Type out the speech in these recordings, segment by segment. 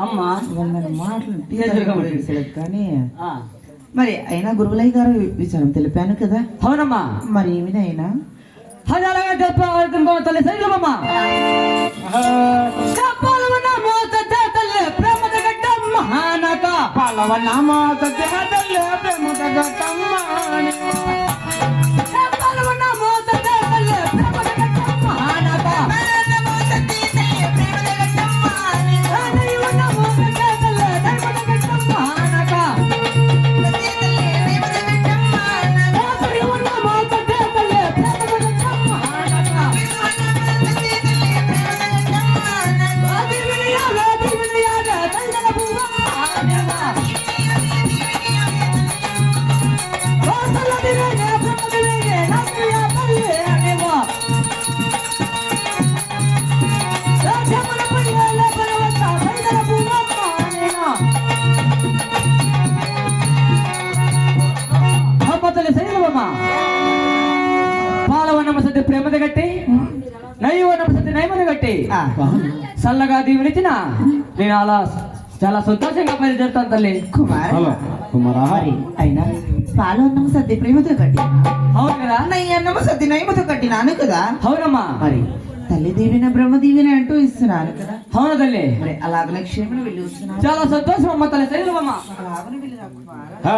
అమ్మా వాళ్ళ మాటలు కానీ మరి అయినా గురువులయ్య గారు విచారం తెలిపాను కదా. అవునమ్మా. మరి ఏమినైనా అది అలాగే చెప్పాలి తల్లి శైలమమ్మ. చెప్పాలన్నామో తల్లి ప్రేమ గట్టమ్మ నాక పాలవన్నామో తల్లి ప్రేమ గట్టమ్మ చెప్పాలన్నామో తల్లి ప్రేమ గట్టమ్మ నాక ప్రేమత గట్టి నైవనమసతి నైమత గట్టి చల్లగా దీవెనిచ్చిన నేను అలా చాలా సంతోషంగా బయలుదేరుతాను తల్లి. మరి అయినా పాలు అన్నము సద్ది ప్రేమతో కట్టి అవును కదా. నెయ్యి అన్నము సద్ది నైమతో కట్టినాను కదా. అవునమ్మా. మరి తల్లి దీవెన బ్రహ్మ దీవెన అంటూ ఇస్తున్నాను కదా. అవును తల్లి. మరి అలాగనే క్షేమను వెళ్ళి వస్తున్నాను. చాలా సంతోషం అమ్మ తల్లి శైలమ్మ. అలాగనే వెళ్ళి రాకుమారా.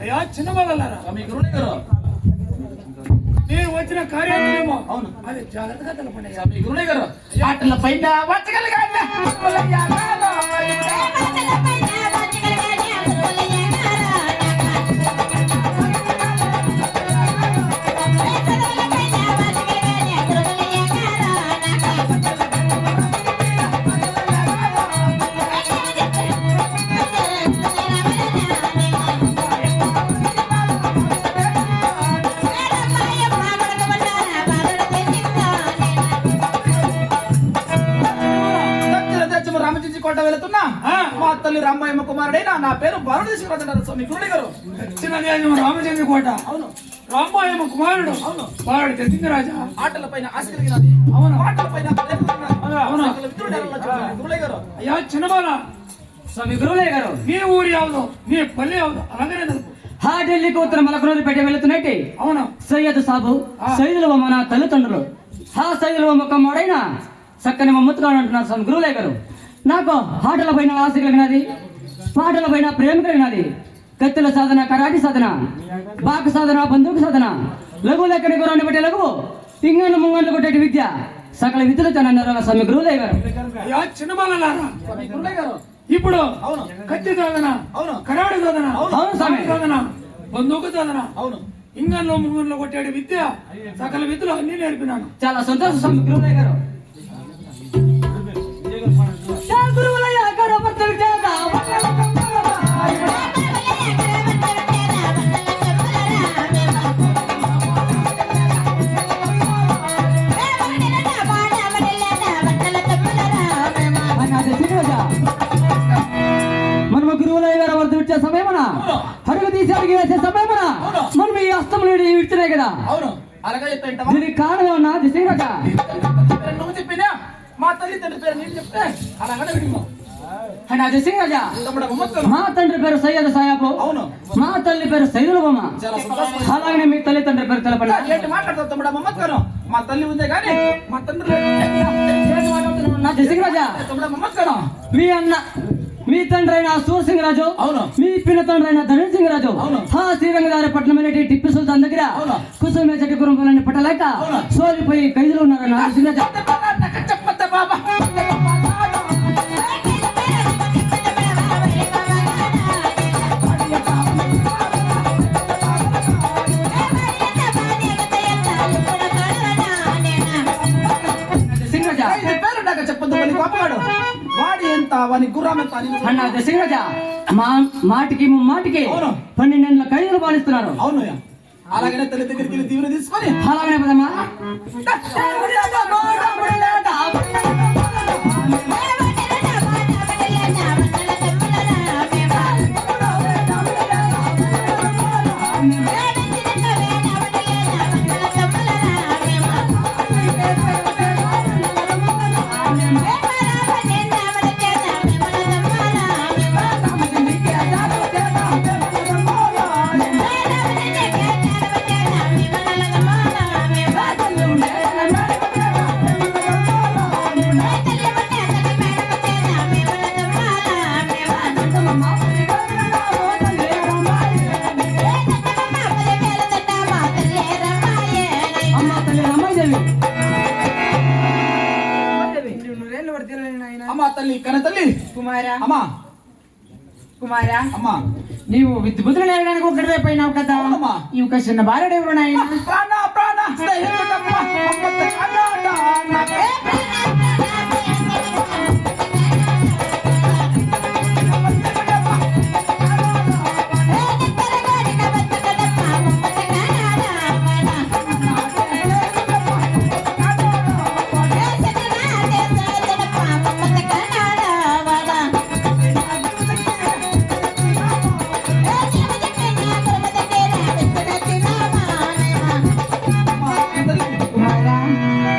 అయ్యా చిన్న వాళ్ళారా నేను వచ్చిన కార్యాలయమో అది జాగ్రత్తగా తెలపండి గురుడే గారు. ఆటల పైన కోట వెళుతున్నా మా తల్లి రామయ్యమ్మ కుమారుడైనా నా పేరు వరుణ శివరాజు స్వామి గురుడే గారు. రామచంద్ర కోట. అవును. రామయ్యమ్మ కుమారుడు. అవును. వాడు తెలిసింది రాజా. ఆటల పైన ఆశ కలిగినది. అవును. ఆటల పైన అవును గురుడే గారు. అయ్యా చిన్నబాల స్వామి గురువులయ్య గారు. నీ ఊరి యావదు నీ పల్లె యావదు అలాగనే తెలుపు. హా ఢిల్లీకి ఉత్తరం మలకరోజు పెట్టి వెళుతున్నట్టే. అవును. సయ్యద్ సాబు సైదుల మన తల్లిదండ్రులు హా సైదుల మొక్క మోడైన చక్కని మమ్మతుగా అంటున్నారు స్వామి గురువులయ్య గారు. నాకు ఆటల పైన ఆశ కలిగినది, పాటల పైన ప్రేమ కలిగినది. కత్తుల సాధన, కరాటి సాధన, బాకు సాధన, బందూకు సాధన, లఘువులు ఎక్కడి గురాన్ని బట్టి లఘువు, పింగన్లు ముంగన్లు కొట్టేటి విద్య, సకల విద్యలు తనన్నారు స్వామి గురువులయ్య గారు. చిన్న బాలలారా ఇప్పుడు కత్తి సాధన, కరాడి సాధన, సాధన, బందూకు సాధన, ఇంగన్లో ముంగన్లో కొట్టాడు విద్య, సకల విద్యలు అన్ని నేర్పినాను. చాలా సంతోషం స్వామి గురువులయ్య గారు. మనము గురువులయ్య గారు వర్ధ విచ్చే సమయమన అడుగు తీసి అడిగి వేసే సమయమున మనం ఈ అస్తములు విడుతున్నాయి కదా. అవును అలాగే చెప్పేంటవా దీనికి కారణం అన్న దిశంగరాజా. నువ్వు చెప్పినా మా తల్లి తండ్రి పేరు నేను చెప్తే అలాగనే విడిమో అన్న దిశంగరాజా, తమ్ముడు మొమ్మత్తు మా తండ్రి పేరు సయ్యద్ సాయాబు, అవును మా తల్లి పేరు సైదులబొమ్మ. చాలా సంతోషం. అలాగనే మీ తల్లి తండ్రి పేరు తెలపండి. ఏంటి మాట్లాడతావు తమ్ముడు మొమ్మత్తును మా తల్లి ఉందే కానీ మా తండ్రి నా దిశంగరాజా, తమ్ముడు మొమ్మత్తును మీ తండ్రి అయిన సూర్సింగ్ రాజు, అవును మీ పిన్న తండ్రి అయిన ధరణ్ సింగ్ రాజు అవును. శ్రీరంగదారపట్నం అనేటి టిప్పు సుల్తాన్ దగ్గర అవును. కుసుమ చెట్టు కుటుంబాలని పట్టలేక అవును. సోలిపోయి ఖైదులు ఉన్నారన్న దిశంగరాజా. చెప్పత్త బాబా దిశంగరాజా, ఇది పేరు నాకు చెప్పొద్దు మళ్ళీ గొప్పవాడు వాడి ఎంత వాని గుర్రం ఎంత అని అన్న దిశంగరాజా, మాటికి ముమ్మాటికి అవును. 12 ఏళ్ళ ఖైదులు పాలిస్తున్నారు. అవును అలాగనే తల్లి దగ్గరికి వెళ్ళి దీవెన తీసుకొని అలాగనే పదమ్మా. అమ్మ తల్లి రమాదేవి, అమ్మా తల్లి కన తల్లి కుమారా అమ్మా కుమారా, అమ్మా నీవు విద్యుత్తులు నేరడానికి ఒకటి పోయినావు కదా. అవునమ్మా. ఈ ఒక చిన్న భార్యడు ఎవరు నాయన? ప్రాణ ప్రాణ స్నేహితుడమ్మా అమ్మత్త కన్నాడా నాకే కుమారా,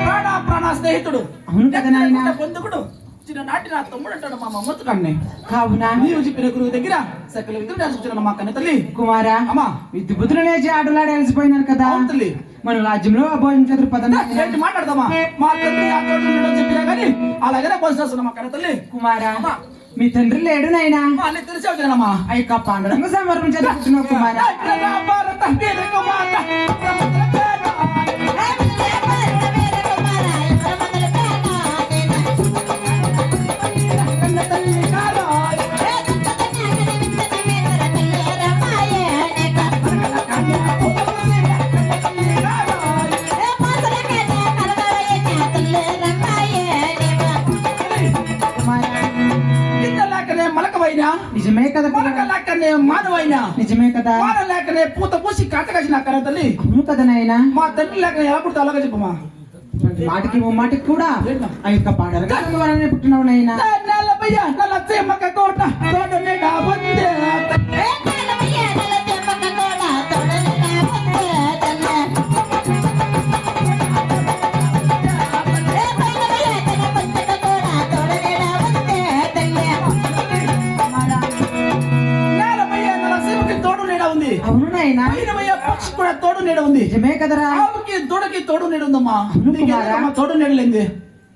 ప్రాణ ప్రాణ స్నేహితుడు అవును కదా నాయన. పొందుకుడు చిన్ననాటి నా తమ్ముడు అంటాడు మా మమ్మత్తు కన్నే కావునా నీవు చెప్పిన గురువు దగ్గర సకల విద్యులు నేర్చుకున్నాను మా కన్న తల్లి కుమారా, అమ్మా విద్యుత్తులు నేర్చి ఆటలాడి అలసిపోయినారు కదా. అవును తల్లి మన రాజ్యంలో భోజనం చదువు పదం ఏంటి మాట్లాడదామా మా తండ్రి ఆ చోటు ఉండడం చెప్పినా కానీ అలాగనే పోసేస్తున్నా మా కన్న తల్లి కుమారా, అమ్మా మీ తండ్రి లేడు నాయనా. అమ్మా అన్నీ తెలిసే వచ్చానమ్మా ఆ యొక్క పాండురంగ సంవరణ చదువుతున్నావు కుమారా. భారత వీరకు మాత ప్రమదల పేద. కన్న తల్లి కారాయ్. కుమారా, కింద లేకనే మలకవైనా నిజమే కదా మలక పిల్లగా? లేకనే మానవైనా నిజమే కదా? మాన లేకనే పూత పూసి కాటకాసి నా కన్న తల్లి అవును కదా నాయనా. మా తండ్రి లేక ఎలా పుడతా అలాగే చెప్పమా మాటికి మాటికి కూడా ఆ యొక్క పాండురంగ సంవరణ పుట్టినావు నాయనా. నలభయ్య నల చెమ్మక కోట తోట నిండా వందే నలభయ్య నల చెమ్మకి తోడు నీడ ఉంది అవును నాయనా. పైనమయ్య పక్షి కూడా తోడు నీడ ఉంది నిజమే కదరా ఆవుకి దూడకి తోడు నీడ ఉందమ్మా అవును నీకు కుమారా. ఎందుకమ్మా తోడు నీడలేంది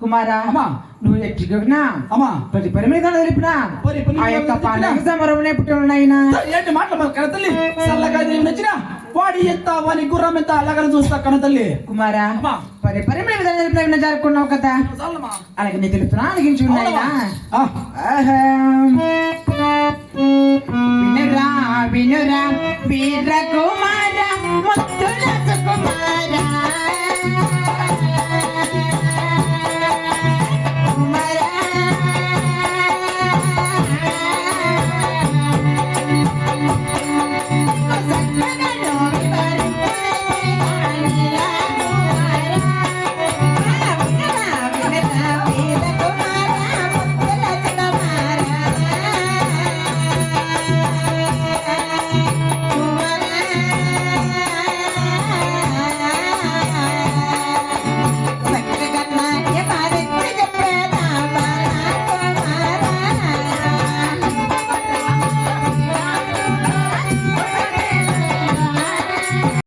కుమారా, అమ్మా. నువ్వు ఎట్టినా అమ్మా పది పరిమిగా తెలిపినా పరిమిగా ఆ యొక్క తెలిపినా. పాండురంగ సంవరణ పుట్టినావు నాయనా. ఏంటి మాటలు మా కన్న తల్లి చల్లగా దేవి నచ్చిన వాడి ఎంత వాని గుర్రం ఎంత అలాగని చూస్తా కన్న తల్లి కుమారా, అమ్మా. పరిమిణ విధానం జరుపుకున్నావు కదా. చాలమ్మా అలాగే నీ తెలుపుతున్నా అడిగించు నాయనా. ఆ, వినురా వినురా వీర కుమార ముత్తుల సుకుమార